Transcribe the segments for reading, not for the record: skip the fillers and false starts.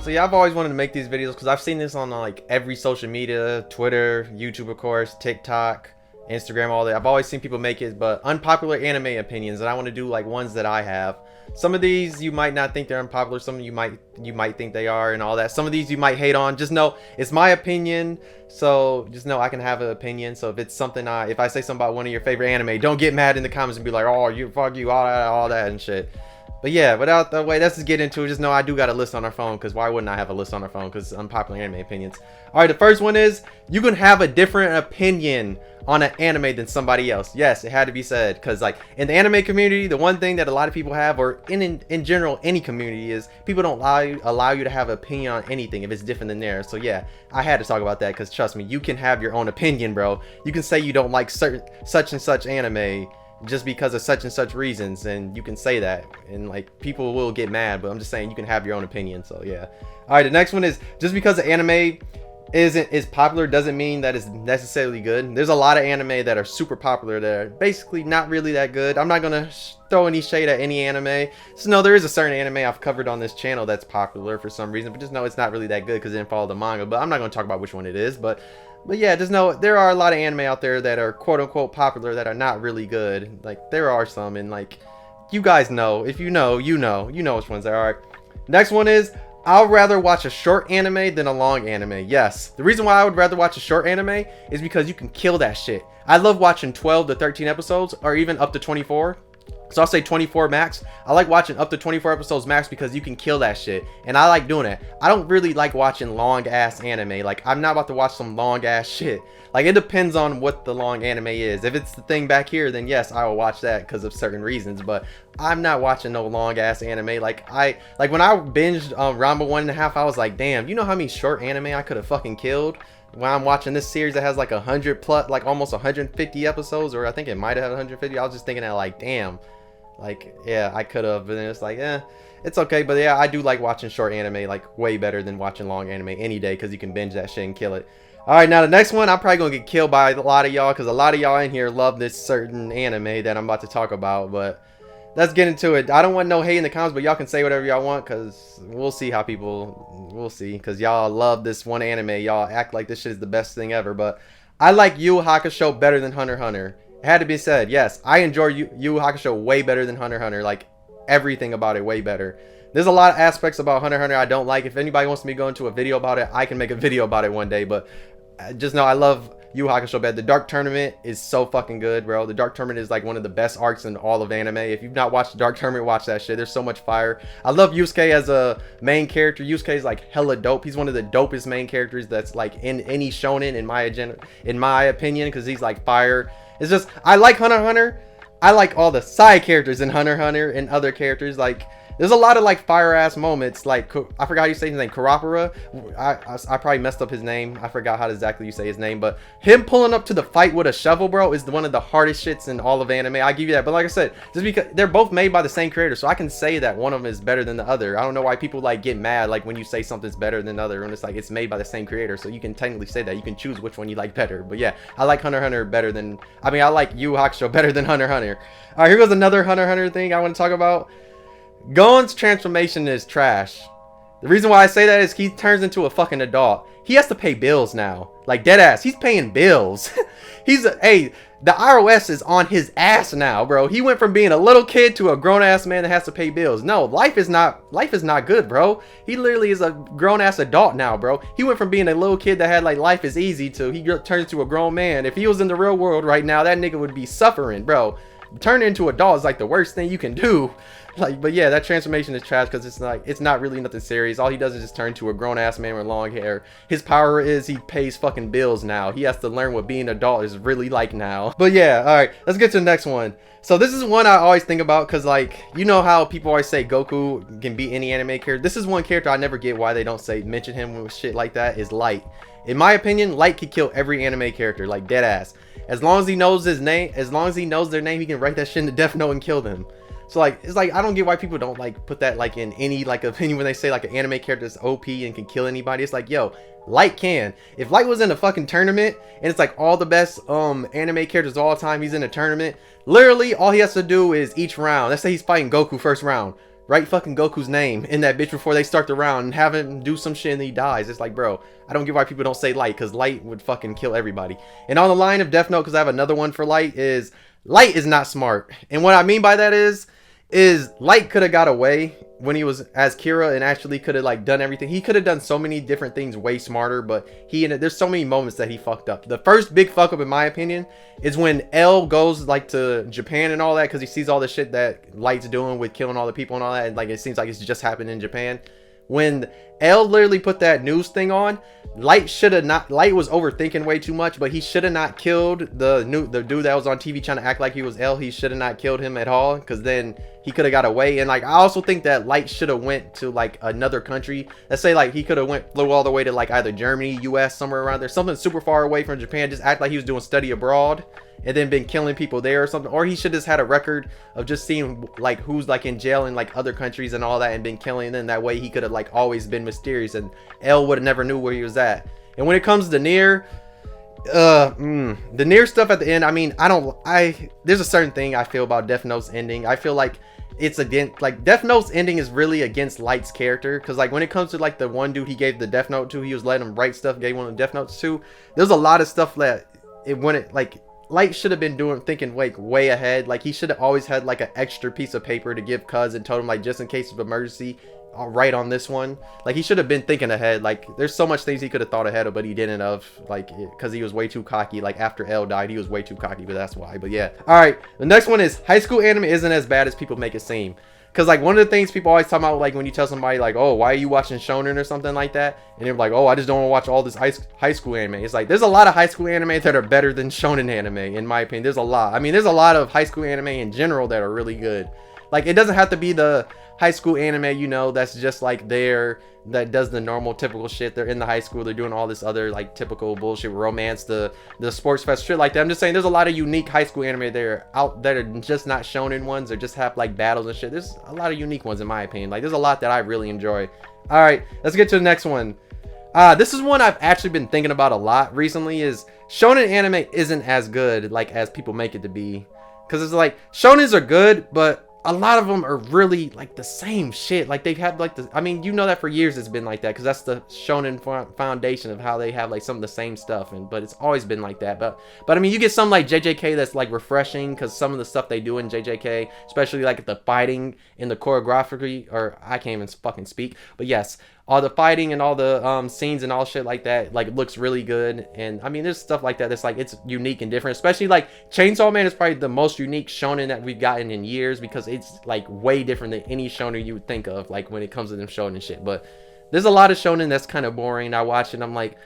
So yeah, I've always wanted to make these videos because I've seen this on like every social media, Twitter, YouTube of course, TikTok, Instagram, all that. I've always seen people make it, but unpopular anime opinions, and I want to do like ones that I have. Some of these you might not think they're unpopular, some you might think they are and all that. Some of these you might hate on. Just know it's my opinion, so just know I can have an opinion. So if it's something if I say something about one of your favorite anime, don't get mad in the comments and be like, oh, you fuck you, all that and shit. But yeah, without the way, let's just get into it. Just know I do got a list on our phone, because why wouldn't I have a list on our phone? Because unpopular anime opinions. All right, the first one is you can have a different opinion on an anime than somebody else. Yes, it had to be said, because like in the anime community, the one thing that a lot of people have, or in general any community, is people don't allow you to have an opinion on anything if it's different than theirs. So yeah, I had to talk about that, because trust me, you can have your own opinion, bro. You can say you don't like such and such anime just because of such and such reasons, and you can say that, and like people will get mad, but I'm just saying you can have your own opinion. So yeah. All right, the next one is just because the anime is popular doesn't mean that it's necessarily good. There's a lot of anime that are super popular that are basically not really that good. I'm not gonna throw any shade at any anime. So no, there is a certain anime I've covered on this channel that's popular for some reason, but just know it's not really that good because it didn't follow the manga. But I'm not gonna talk about which one it is, but yeah, just know there are a lot of anime out there that are quote unquote popular that are not really good. Like there are some, and like you guys know, if you know which ones they are. All right. Next one is I'll rather watch a short anime than a long anime. Yes, the reason why I would rather watch a short anime is because you can kill that shit. I love watching 12 to 13 episodes, or even up to 24. So I'll say 24 max. I like watching up to 24 episodes max because you can kill that shit, and I like doing it. I don't really like watching long ass anime. Like I'm not about to watch some long ass shit. Like it depends on what the long anime is. If it's the thing back here, then yes, I will watch that because of certain reasons, but I'm not watching no long ass anime. Like when I binged Ranma 1.5, I was like, damn, you know how many short anime I could have fucking killed? When I'm watching this series that has like 100 plus, like almost 150 episodes, or I think it might have had 150. I was just thinking that like, damn, like yeah, I could have. And it's like, it's okay. But yeah, I do like watching short anime like way better than watching long anime any day, because you can binge that shit and kill it. All right, now the next one, I'm probably gonna get killed by a lot of y'all, because a lot of y'all in here love this certain anime that I'm about to talk about. But let's get into it. I don't want no hate in the comments, but y'all can say whatever y'all want, because we'll see how we'll see, because y'all love this one anime. Y'all act like this shit is the best thing ever, but I like Yu Yu Hakusho better than Hunter x Hunter. It had to be said. Yes, I enjoy Yu Yu Hakusho way better than Hunter x Hunter. Like everything about it way better. There's a lot of aspects about Hunter x Hunter I don't like. If anybody wants me to go into a video about it, I can make a video about it one day, but just know I love Yu Yu Hakusho bad. The Dark Tournament is so fucking good, bro. The Dark Tournament is like one of the best arcs in all of anime. If you've not watched the Dark Tournament, watch that shit. There's so much fire. I love Yusuke as a main character. Yusuke is like hella dope. He's one of the dopest main characters that's like in any shonen in my opinion, because he's like fire. It's just I like Hunter x Hunter. I like all the side characters in Hunter x Hunter and other characters. Like there's a lot of like fire ass moments. Like I forgot how you say his name, Kurapura. I probably messed up his name. I forgot how exactly you say his name, but him pulling up to the fight with a shovel, bro, is one of the hardest shits in all of anime. I give you that. But like I said, just because they're both made by the same creator, so I can say that one of them is better than the other. I don't know why people like get mad like when you say something's better than the other, and it's like it's made by the same creator, so you can technically say that. You can choose which one you like better. But yeah, I like Hunter x Hunter better than, I like Yu Yu Hakusho better than Hunter x Hunter. All right, here goes another Hunter x Hunter thing I want to talk about. Gon's transformation is trash. The reason why I say that is he turns into a fucking adult. He has to pay bills now. Like dead ass. He's paying bills. Hey, the ROS is on his ass now, bro. He went from being a little kid to a grown ass man that has to pay bills. No, life is not good, bro. He literally is a grown ass adult now, bro. He went from being a little kid that had like life is easy to he turns into a grown man. If he was in the real world right now, that nigga would be suffering, bro. Turning into a doll is like the worst thing you can do. Like, but yeah, that transformation is trash because it's not really nothing serious. All he does is just turn to a grown ass man with long hair. His power is he pays fucking bills now. He has to learn what being an adult is really like now. But yeah, all right, let's get to the next one. So this is one I always think about because, like, you know how people always say Goku can beat any anime character. This is one character I never get why they don't mention him with shit like that, is Light. In my opinion, Light could kill every anime character, like dead ass. As long as he knows his name, as long as he knows their name, he can write that shit in the Death Note and kill them. So like, it's like, I don't get why people don't like put that like in any like opinion when they say like an anime character is OP and can kill anybody. It's like, yo, Light can. If Light was in a fucking tournament and it's like all the best anime characters of all time, he's in a tournament, literally all he has to do is each round, let's say he's fighting Goku first round, write fucking Goku's name in that bitch before they start the round and have him do some shit and he dies. It's like, bro, I don't get why people don't say Light, because Light would fucking kill everybody. And on the line of Death Note, because I have another one for Light, is Light is not smart. And what I mean by that is Light could have got away when he was as Kira and actually could have like done everything. He could have done so many different things way smarter, but there's so many moments that he fucked up. The first big fuck up, in my opinion, is when L goes like to Japan and all that, because he sees all the shit that Light's doing with killing all the people and all that, and like it seems like it's just happened in Japan. When L literally put that news thing on, Light was overthinking way too much, but he should have not killed the dude that was on TV trying to act like he was L. He should have not killed him at all, because then he could have got away. And like, I also think that Light should have went to like another country. Let's say like he could have flew all the way to like either Germany, US, somewhere around there, something super far away from Japan, just act like he was doing study abroad and then been killing people there or something. Or he should just had a record of just seeing like who's like in jail in like other countries and all that and been killing them. That way he could have like always been mysterious and L would have never knew where he was at. And when it comes to Nier, the Nier stuff at the end, I mean, there's a certain thing I feel about Death Note's ending. I feel like it's against, like, Death Note's ending is really against Light's character, because like when it comes to like the one dude he gave the Death Note to, he was letting him write stuff, gave one of the Death Notes to, there's a lot of stuff that Light should have been thinking like way ahead. Like he should have always had like an extra piece of paper to give Cuz and told him like, just in case of emergency, I'll write on this one. Like he should have been thinking ahead. Like there's so much things he could have thought ahead of, but he didn't have, like, because he was way too cocky. Like after L died, he was way too cocky, but that's why. But yeah, all right, the next one is high school anime isn't as bad as people make it seem. Because like one of the things people always talk about, like when you tell somebody like, oh, why are you watching shonen or something like that, and they're like, oh, I just don't want to watch all this high school anime. It's like there's a lot of high school anime that are better than shonen anime, in my opinion. There's a lot. I mean, there's a lot of high school anime in general that are really good. Like it doesn't have to be the high school anime, you know, that's just like that does the normal typical shit. They're in the high school, they're doing all this other like typical bullshit, romance, the sports fest shit like that. I'm just saying there's a lot of unique high school anime there out that are just not shonen ones, or just have like battles and shit. There's a lot of unique ones in my opinion. Like there's a lot that I really enjoy. All right, let's get to the next one. This is one I've actually been thinking about a lot recently. Is shonen anime isn't as good like as people make it to be, because it's like shonens are good, but a lot of them are really like the same shit. Like they've had like I mean, you know that for years it's been like that, because that's the shonen foundation of how they have like some of the same stuff, but it's always been like that. But I mean, you get some like JJK that's like refreshing, because some of the stuff they do in JJK, especially like the fighting and the choreography, or I can't even fucking speak, but yes, all the fighting and all the scenes and all shit like that, like looks really good. And I mean, there's stuff like that that's like, it's unique and different. Especially like Chainsaw Man is probably the most unique shonen that we've gotten in years, because it's like way different than any shonen you would think of, like when it comes to them shonen shit. But there's a lot of shonen that's kind of boring. I watch it, I'm like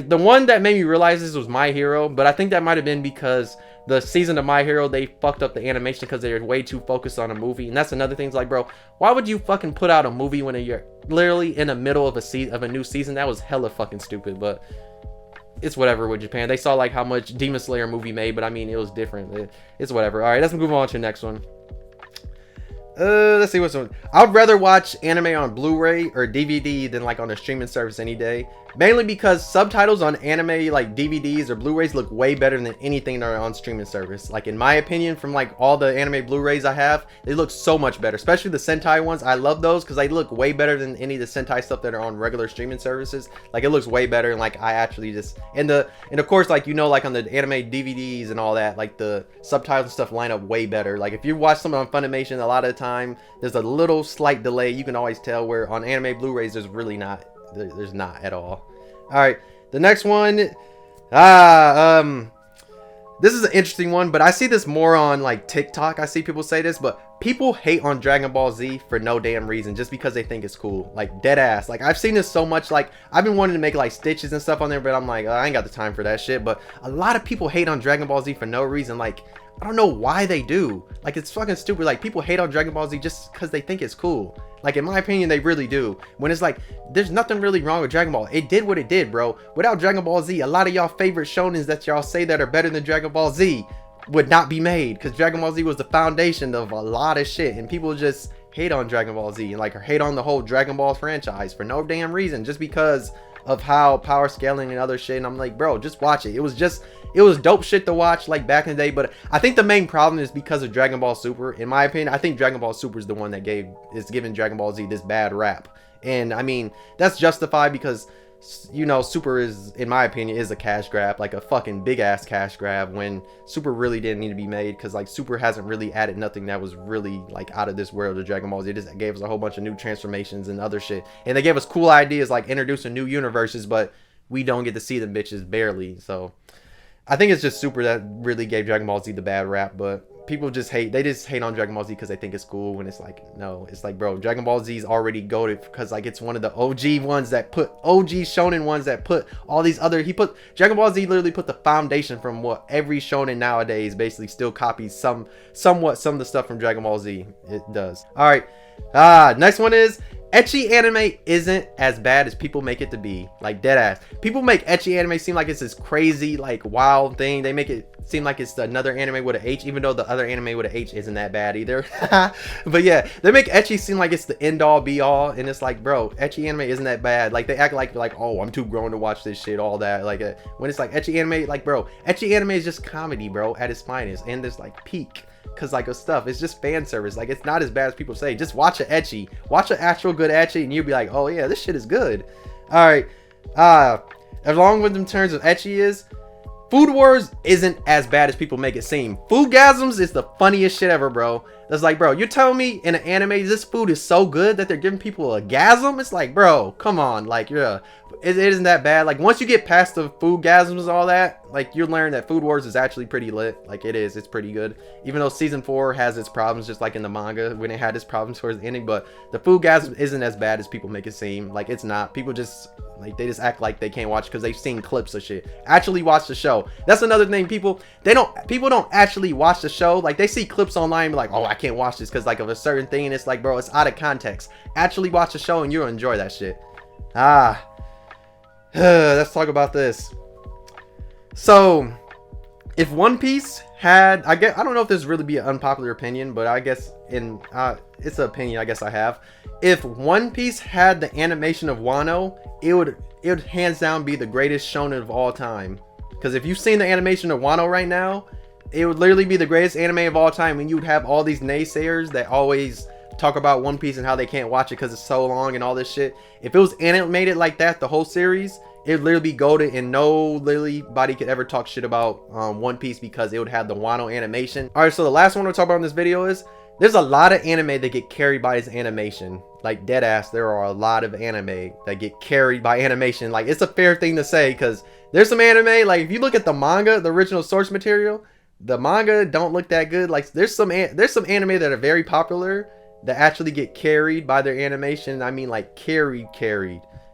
the one that made me realize this was My Hero, but I think that might have been because the season of My Hero, they fucked up the animation because they were way too focused on a movie. And that's another thing. It's like, bro, why would you fucking put out a movie when you're literally in the middle of a new season? That was hella fucking stupid. But it's whatever with Japan. They saw like how much Demon Slayer movie made, but I mean, it was different. It's whatever. All right, let's move on to the next one. Let's see what's on. I would rather watch anime on Blu-ray or DVD than like on a streaming service any day. Mainly because subtitles on anime like DVDs or Blu-rays look way better than anything that are on streaming service. Like in my opinion, from like all the anime Blu-rays I have, they look so much better. Especially the Sentai ones. I love those because they look way better than any of the Sentai stuff that are on regular streaming services. Like it looks way better, and like I actually just and of course, like, you know, like on the anime DVDs and all that, like the subtitles and stuff line up way better. Like if you watch something on Funimation, a lot of the time there's a little slight delay. You can always tell, where on anime Blu-rays there's really not. There's not at all. All right, the next one. This is an interesting one, but I see this more on like TikTok. I see people say this, but people hate on Dragon Ball Z for no damn reason, just because they think it's cool. Like dead ass. Like I've seen this so much. Like I've been wanting to make like stitches and stuff on there, but I'm like, I ain't got the time for that shit. But a lot of people hate on Dragon Ball Z for no reason. Like I don't know why they do. Like it's fucking stupid. Like people hate on Dragon Ball Z just because they think it's cool. Like in my opinion, they really do. When it's like, there's nothing really wrong with Dragon Ball. It did what it did, bro. Without Dragon Ball Z, a lot of y'all favorite shonens that y'all say that are better than Dragon Ball Z would not be made, because Dragon Ball Z was the foundation of a lot of shit, and people just hate on Dragon Ball Z and like hate on the whole Dragon Ball franchise for no damn reason, just because of how power scaling and other shit, and I'm like, bro, just watch it. It was dope shit to watch like back in the day. But I think the main problem is because of Dragon Ball Super. In my opinion, I think Dragon Ball Super is the one that is giving Dragon Ball Z this bad rap. And I mean, that's justified because, you know, Super is, in my opinion, is a cash grab, like a fucking big ass cash grab, when Super really didn't need to be made, because like Super hasn't really added nothing that was really like out of this world of Dragon Ball Z. It just gave us a whole bunch of new transformations and other shit, and they gave us cool ideas like introducing new universes, but we don't get to see them bitches barely. So I think it's just Super that really gave Dragon Ball Z the bad rap. But people just hate on Dragon Ball Z because they think it's cool, when it's like, no, it's like, bro, Dragon Ball Z is already goated, because like it's one of the OG ones that put shonen ones that put all these other, Dragon Ball Z literally put the foundation from what every shonen nowadays basically still copies somewhat some of the stuff from Dragon Ball Z. It does. All right, next one is, ecchi anime isn't as bad as people make it to be. Like, dead ass. People make ecchi anime seem like it's this crazy, like, wild thing. They make it seem like it's another anime with an H, even though the other anime with an H isn't that bad either. But yeah, they make ecchi seem like it's the end all be all, and it's like, bro, ecchi anime isn't that bad. Like, they act like, oh, I'm too grown to watch this shit, all that. Like, when it's like ecchi anime, like, bro, ecchi anime is just comedy, bro, at its finest, and there's like peak. Cause like, of stuff, it's just fan service. Like, it's not as bad as people say. Just watch an ecchi, watch an actual good ecchi, and you'll be like, oh yeah, this shit is good. All right, along with in terms of ecchi is, Food Wars isn't as bad as people make it seem. Foodgasms is the funniest shit ever, bro. That's like, bro, you're telling me in an anime this food is so good that they're giving people a gasm? It's like, bro, come on, like, it isn't that bad. Like, once you get past the foodgasms and all that, like, you learn that Food Wars is actually pretty lit. Like, it's pretty good. Even though season 4 has its problems, just like in the manga when it had its problems towards the ending, but the foodgasm isn't as bad as people make it seem. Like, it's not. People just, like, they just act like they can't watch because they've seen clips of shit. Actually watch the show. That's another thing. People don't actually watch the show. Like, they see clips online and be like, oh, I can't watch this because like of a certain thing, and it's like, bro, it's out of context. Actually watch the show and you'll enjoy that shit. Let's talk about this. So, if One Piece had, I don't know if this really be an unpopular opinion, but I guess it's an opinion I guess I have. If One Piece had the animation of Wano, it would hands down be the greatest shonen of all time. Because if you've seen the animation of Wano right now, it would literally be the greatest anime of all time, and you would have all these naysayers that always talk about One Piece and how they can't watch it because it's so long and all this shit. If it was animated like that, the whole series, it would literally be goated, and nobody could ever talk shit about One Piece because it would have the Wano animation. Alright, so the last one we'll talk about in this video is, there's a lot of anime that get carried by its animation. Like, dead ass, there are a lot of anime that get carried by animation. Like, it's a fair thing to say, because there's some anime, like, if you look at the manga, the original source material, the manga don't look that good. Like, there's some anime that are very popular that actually get carried by their animation. I mean, like, carried.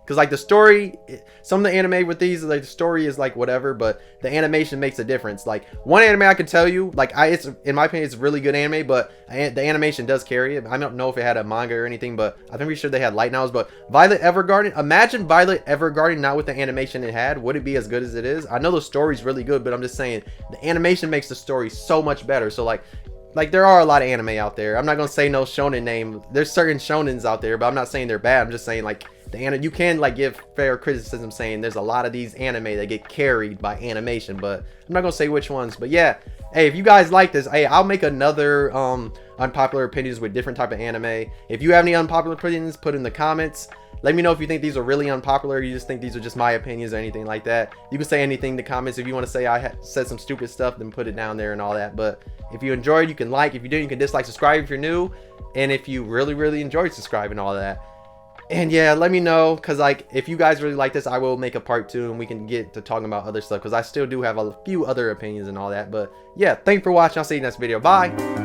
Because like the story, some of the anime with these, like the story is like whatever, but the animation makes a difference. Like, one anime I can tell you, like, it's, in my opinion, it's a really good anime, but the animation does carry it. I don't know if it had a manga or anything, but I'm pretty sure they had light novels. But Violet Evergarden, imagine Violet Evergarden not with the animation it had. Would it be as good as it is? I know the story's really good, but I'm just saying the animation makes the story so much better. So like there are a lot of anime out there. I'm not gonna say no shonen name. There's certain shonens out there, but I'm not saying they're bad. I'm just saying, like, you can like give fair criticism, saying there's a lot of these anime that get carried by animation, but I'm not gonna say which ones. But yeah, hey, if you guys like this, hey, I'll make another unpopular opinions with different type of anime. If you have any unpopular opinions, put in the comments. Let me know if you think these are really unpopular, or you just think these are just my opinions or anything like that. You can say anything in the comments. If you want to say I said some stupid stuff, then put it down there and all that. But if you enjoyed, you can like. If you didn't, you can dislike, subscribe if you're new, and if you really enjoyed, subscribe and all that. And yeah, let me know, because like, if you guys really like this, I will make a part 2 and we can get to talking about other stuff, because I still do have a few other opinions and all that. But yeah, thanks for watching. I'll see you next video. Bye.